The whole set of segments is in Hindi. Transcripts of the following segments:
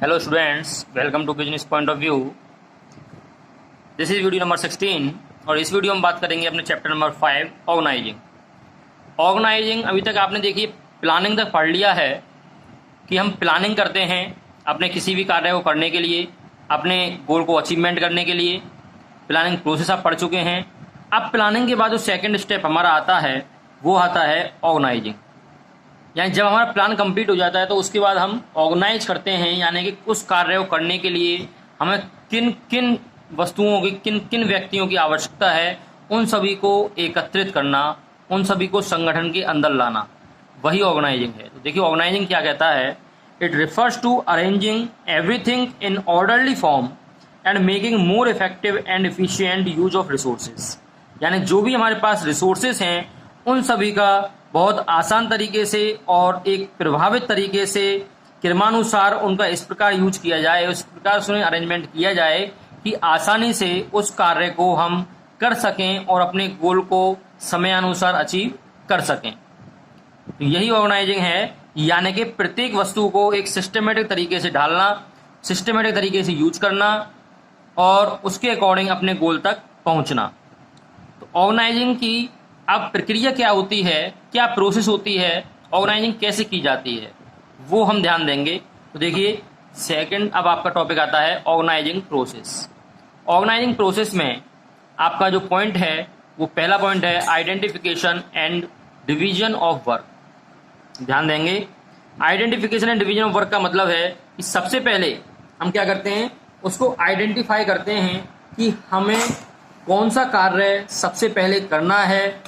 Hello students, welcome to Business Point of View. This is video number 16 और इस वीडियो में बात करेंगे अपने चैप्टर नंबर 5 ऑर्गेनाइजिंग। अभी तक आपने देखिए प्लानिंग तक पढ़ लिया है कि हम प्लानिंग करते हैं अपने किसी भी कार्य को करने के लिए, अपने गोल को अचीवमेंट करने के लिए। प्लानिंग प्रोसेस आप पढ़ चुके हैं। अब प्लानिंग के बाद जो सेकेंड स्टेप हमारा आता है वो आता है ऑर्गेनाइजिंग। यानी जब हमारा प्लान कंप्लीट हो जाता है तो उसके बाद हम ऑर्गेनाइज करते हैं, यानी कि उस कार्य को करने के लिए हमें किन किन वस्तुओं की, किन किन व्यक्तियों की आवश्यकता है, उन सभी को एकत्रित करना, उन सभी को संगठन के अंदर लाना, वही ऑर्गेनाइजिंग है। तो देखिए ऑर्गेनाइजिंग क्या कहता है, it refers to arranging everything in orderly form and making more effective and efficient use of resources. यानी जो भी हमारे पास रिसोर्सेज हैं उन सभी का बहुत आसान तरीके से और एक प्रभावित तरीके से क्रमानुसार उनका इस प्रकार यूज किया जाए, उस प्रकार से अरेंजमेंट किया जाए कि आसानी से उस कार्य को हम कर सकें और अपने गोल को समयानुसार अचीव कर सकें। तो यही ऑर्गेनाइजिंग है, यानी कि प्रत्येक वस्तु को एक सिस्टमेटिक तरीके से ढालना, सिस्टमेटिक तरीके से यूज करना और उसके अकॉर्डिंग अपने गोल तक पहुंचना। तो ऑर्गेनाइजिंग की अब प्रक्रिया क्या होती है, क्या प्रोसेस होती है, ऑर्गेनाइजिंग कैसे की जाती है, वो हम ध्यान देंगे। तो देखिए सेकंड अब आपका टॉपिक आता है ऑर्गेनाइजिंग प्रोसेस। ऑर्गेनाइजिंग प्रोसेस में आपका जो पॉइंट है वो पहला पॉइंट है identification and division of work. ध्यान देंगे, identification and division of work का मतलब है कि सबसे पहले हम क्या करते हैं, उसको आइडेंटिफाई करते हैं कि हमें कौन सा कार्य सबसे पहले करना है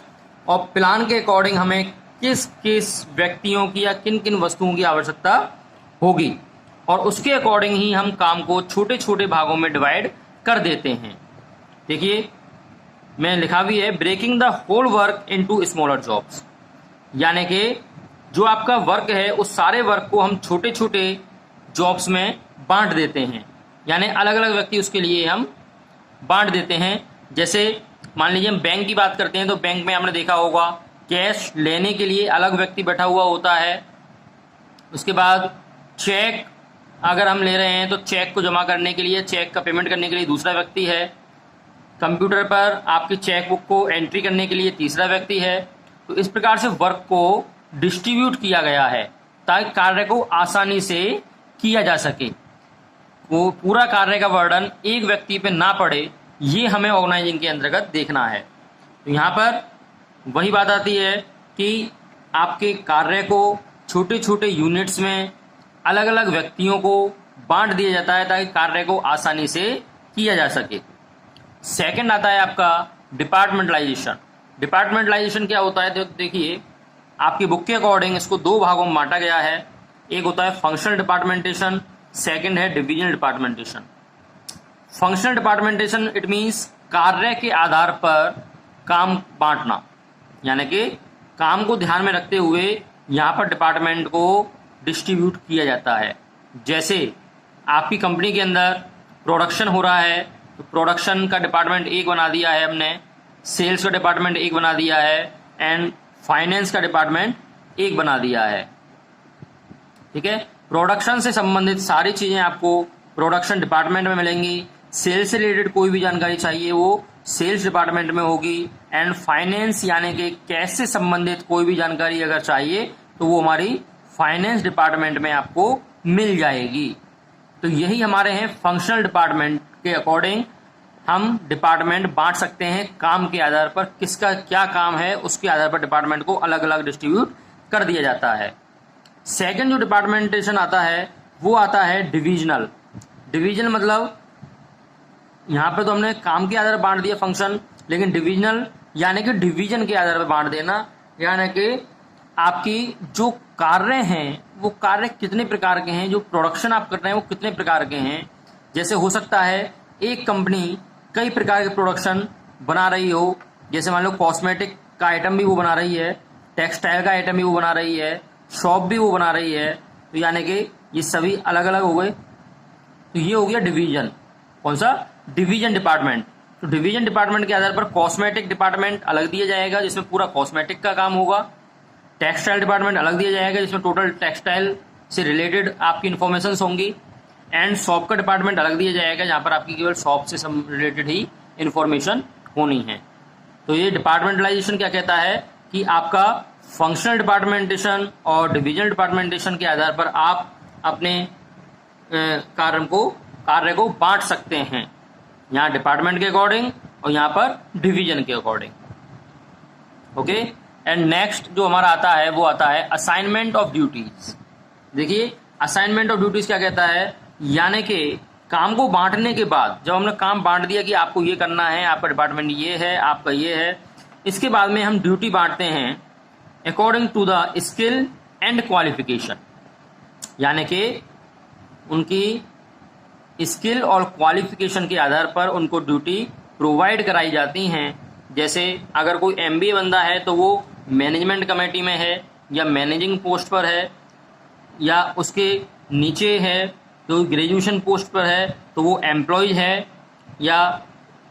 और प्लान के अकॉर्डिंग हमें किस किस व्यक्तियों की या किन किन वस्तुओं की आवश्यकता होगी, और उसके अकॉर्डिंग ही हम काम को छोटे छोटे भागों में डिवाइड कर देते हैं। देखिए मैं लिखा भी है, breaking the whole work into smaller jobs. यानी कि जो आपका वर्क है उस सारे वर्क को हम छोटे छोटे जॉब्स में बांट देते हैं, यानी अलग अलग व्यक्ति उसके लिए हम बांट देते हैं। जैसे मान लीजिए हम बैंक की बात करते हैं तो बैंक में आपने देखा होगा कैश लेने के लिए अलग व्यक्ति बैठा हुआ होता है। उसके बाद चेक अगर हम ले रहे हैं तो चेक को जमा करने के लिए, चेक का पेमेंट करने के लिए दूसरा व्यक्ति है। कंप्यूटर पर आपकी चेक बुक को एंट्री करने के लिए तीसरा व्यक्ति है। तो इस प्रकार से वर्क को डिस्ट्रीब्यूट किया गया है ताकि कार्य को आसानी से किया जा सके, वो पूरा कार्य का बर्डन एक व्यक्ति पे ना पड़े, ये हमें ऑर्गेनाइजिंग के अंतर्गत देखना है। तो यहाँ पर वही बात आती है कि आपके कार्य को छोटे छोटे यूनिट्स में अलग अलग व्यक्तियों को बांट दिया जाता है ताकि कार्य को आसानी से किया जा सके। सेकंड आता है आपका डिपार्टमेंटलाइजेशन। डिपार्टमेंटलाइजेशन क्या होता है, तो देखिए आपकी बुक के अकॉर्डिंग इसको दो भागों में बांटा गया है। एक होता है फंक्शनल डिपार्टमेंटेशन, सेकंड है डिविजनल डिपार्टमेंटेशन। फंक्शनल डिपार्टमेंटेशन इट मीन्स कार्य के आधार पर काम बांटना, यानी कि काम को ध्यान में रखते हुए यहाँ पर डिपार्टमेंट को डिस्ट्रीब्यूट किया जाता है। जैसे आपकी कंपनी के अंदर प्रोडक्शन हो रहा है तो प्रोडक्शन का डिपार्टमेंट एक बना दिया है हमने, सेल्स का डिपार्टमेंट एक बना दिया है एंड फाइनेंस का डिपार्टमेंट एक बना दिया है। ठीक है, प्रोडक्शन से संबंधित सारी चीजें आपको प्रोडक्शन डिपार्टमेंट में मिलेंगी। सेल्स से रिलेटेड कोई भी जानकारी चाहिए वो सेल्स डिपार्टमेंट में होगी एंड फाइनेंस यानी कि कैश से संबंधित कोई भी जानकारी अगर चाहिए तो वो हमारी फाइनेंस डिपार्टमेंट में आपको मिल जाएगी। तो यही हमारे हैं फंक्शनल डिपार्टमेंट के अकॉर्डिंग हम डिपार्टमेंट बांट सकते हैं। काम के आधार पर किसका क्या काम है उसके आधार पर डिपार्टमेंट को अलग अलग डिस्ट्रीब्यूट कर दिया जाता है। सेकंड जो डिपार्टमेंटेशन आता है वो आता है डिविजनल। डिवीजन मतलब यहाँ पे तो हमने काम के आधार पर बांट दिया फंक्शन, लेकिन डिविजनल यानी कि डिवीजन के आधार पर बांट देना, यानी कि आपकी जो कार्य हैं वो कार्य कितने प्रकार के हैं, जो प्रोडक्शन आप कर रहे हैं वो कितने प्रकार के हैं। जैसे हो सकता है एक कंपनी कई प्रकार के प्रोडक्शन बना रही हो, जैसे मान लो कॉस्मेटिक का आइटम भी वो बना रही है, टेक्सटाइल का आइटम भी वो बना रही है, शॉप भी वो बना रही है। तो यानी कि ये सभी अलग अलग हो गए। तो ये हो गया डिवीजन। कौन सा? Division department. तो डिवीजन डिपार्टमेंट के आधार पर कॉस्मेटिक डिपार्टमेंट अलग दिया जाएगा जिसमें पूरा कॉस्मेटिक का काम होगा। टेक्सटाइल डिपार्टमेंट अलग दिया जाएगा जिसमें टोटल टेक्सटाइल से रिलेटेड आपकी इन्फॉर्मेशन होंगी। एंड शॉप का डिपार्टमेंट अलग दिया जाएगा, जहाँ पर आपकी केवल शॉप से रिलेटेड ही इंफॉर्मेशन होनी है। तो ये डिपार्टमेंटलाइजेशन क्या कहता है कि आपका फंक्शनल डिपार्टमेंटेशन और डिविजनल डिपार्टमेंटेशन के आधार पर आप अपने कार्य को बांट सकते हैं, यहाँ डिपार्टमेंट के अकॉर्डिंग और यहाँ पर डिवीजन के अकॉर्डिंग। ओके, एंड नेक्स्ट जो हमारा आता है वो आता है असाइनमेंट ऑफ ड्यूटीज। देखिए असाइनमेंट ऑफ ड्यूटीज क्या कहता है, यानी कि काम को बांटने के बाद, जब हमने काम बांट दिया कि आपको ये करना है, आपका डिपार्टमेंट ये है, आपका ये है, इसके बाद में हम ड्यूटी बांटते हैं according to the skill and qualification, यानी कि उनकी स्किल और क्वालिफिकेशन के आधार पर उनको ड्यूटी प्रोवाइड कराई जाती हैं। जैसे अगर कोई MBA बंदा है तो वो मैनेजमेंट कमेटी में है या मैनेजिंग पोस्ट पर है, या उसके नीचे है तो ग्रेजुएशन पोस्ट पर है तो वो एम्प्लॉय है, या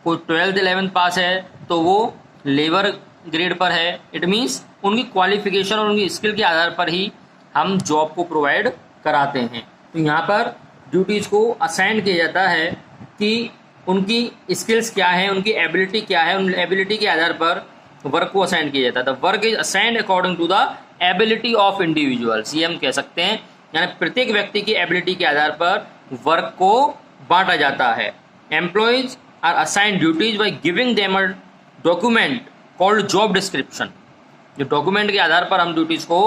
कोई 12th 11th पास है तो वो लेबर ग्रेड पर है। इट मीन्स उनकी क्वालिफिकेशन और उनकी स्किल के आधार पर ही हम जॉब को प्रोवाइड कराते हैं। तो यहाँ पर ड्यूटीज को असाइन किया जाता है कि उनकी स्किल्स क्या है, उनकी एबिलिटी क्या है, उन एबिलिटी के आधार पर वर्क को असाइन किया जाता है। The work is assigned according to the ability of individuals, ये हम कह सकते हैं, यानी प्रत्येक व्यक्ति की एबिलिटी के आधार पर वर्क को बांटा जाता है। Employees are assigned duties by giving them a document called job description. जो डॉक्यूमेंट के आधार पर हम ड्यूटीज को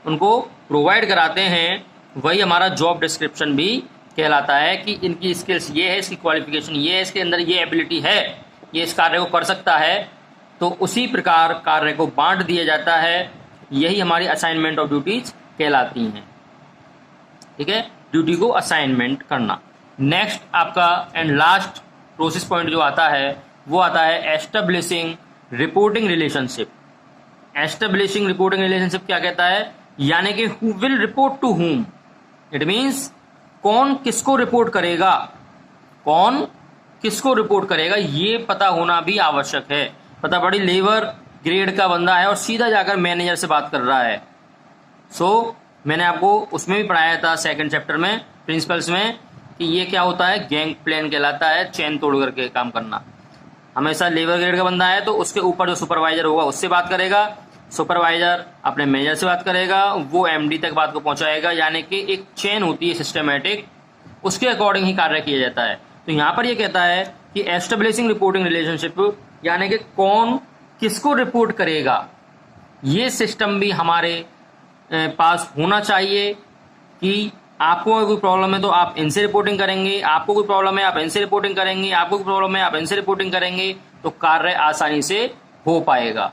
उनको प्रोवाइड कराते हैं वही हमारा जॉब डिस्क्रिप्शन भी कहलाता है, कि इनकी स्किल्स ये है, इसकी क्वालिफिकेशन ये है, इसके अंदर ये एबिलिटी है, ये इस कार्य को कर सकता है। तो उसी प्रकार कार्य को बांट दिया जाता है, यही हमारी असाइनमेंट ऑफ ड्यूटीज कहलाती हैं। ठीक है, ड्यूटी को असाइनमेंट करना। नेक्स्ट आपका एंड लास्ट प्रोसेस पॉइंट जो आता है वो आता है establishing reporting relationship. Establishing reporting relationship क्या कहता है, यानी कि who will report to whom. It means कौन किसको रिपोर्ट करेगा, कौन किसको रिपोर्ट करेगा ये पता होना भी आवश्यक है। पता पड़ी लेबर ग्रेड का बंदा है और सीधा जाकर मैनेजर से बात कर रहा है। मैंने आपको उसमें भी पढ़ाया था सेकंड चैप्टर में प्रिंसिपल्स में कि ये क्या होता है, गैंग प्लान कहलाता है, चैन तोड़ करके काम करना। हमेशा लेबर ग्रेड का बंदा है तो उसके ऊपर जो सुपरवाइजर होगा उससे बात करेगा, सुपरवाइजर अपने मैनेजर से बात करेगा, वो MD तक बात को पहुंचाएगा, यानी कि एक चेन होती है सिस्टमेटिक, उसके अकॉर्डिंग ही कार्य किया जाता है। तो यहाँ पर ये कहता है कि एस्टेब्लिशिंग रिपोर्टिंग रिलेशनशिप, यानी कि कौन किसको रिपोर्ट करेगा, ये सिस्टम भी हमारे पास होना चाहिए कि आपको अगर कोई प्रॉब्लम है तो आप इनसे रिपोर्टिंग करेंगे, आपको कोई प्रॉब्लम है आप इनसे रिपोर्टिंग करेंगे, आपको कोई प्रॉब्लम है आप इनसे रिपोर्टिंग करेंगे, तो कार्य आसानी से हो पाएगा।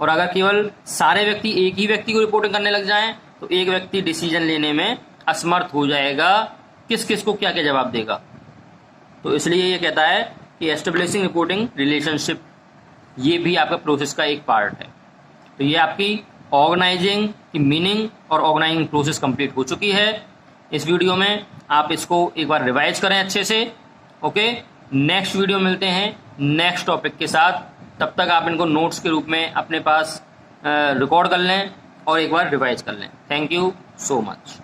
और अगर केवल सारे व्यक्ति एक ही व्यक्ति को रिपोर्टिंग करने लग जाएं तो एक व्यक्ति डिसीजन लेने में असमर्थ हो जाएगा, किस किस को क्या क्या जवाब देगा। तो इसलिए ये कहता है कि एस्टेब्लिशिंग रिपोर्टिंग रिलेशनशिप ये भी आपका प्रोसेस का एक पार्ट है। तो ये आपकी ऑर्गेनाइजिंग की मीनिंग और ऑर्गेनाइजिंग प्रोसेस कंप्लीट हो चुकी है। इस वीडियो में आप इसको एक बार रिवाइज करें अच्छे से। ओके, नेक्स्ट वीडियो मिलते हैं नेक्स्ट टॉपिक के साथ। तब तक आप इनको नोट्स के रूप में अपने पास रिकॉर्ड कर लें और एक बार रिवाइज कर लें। Thank you so much.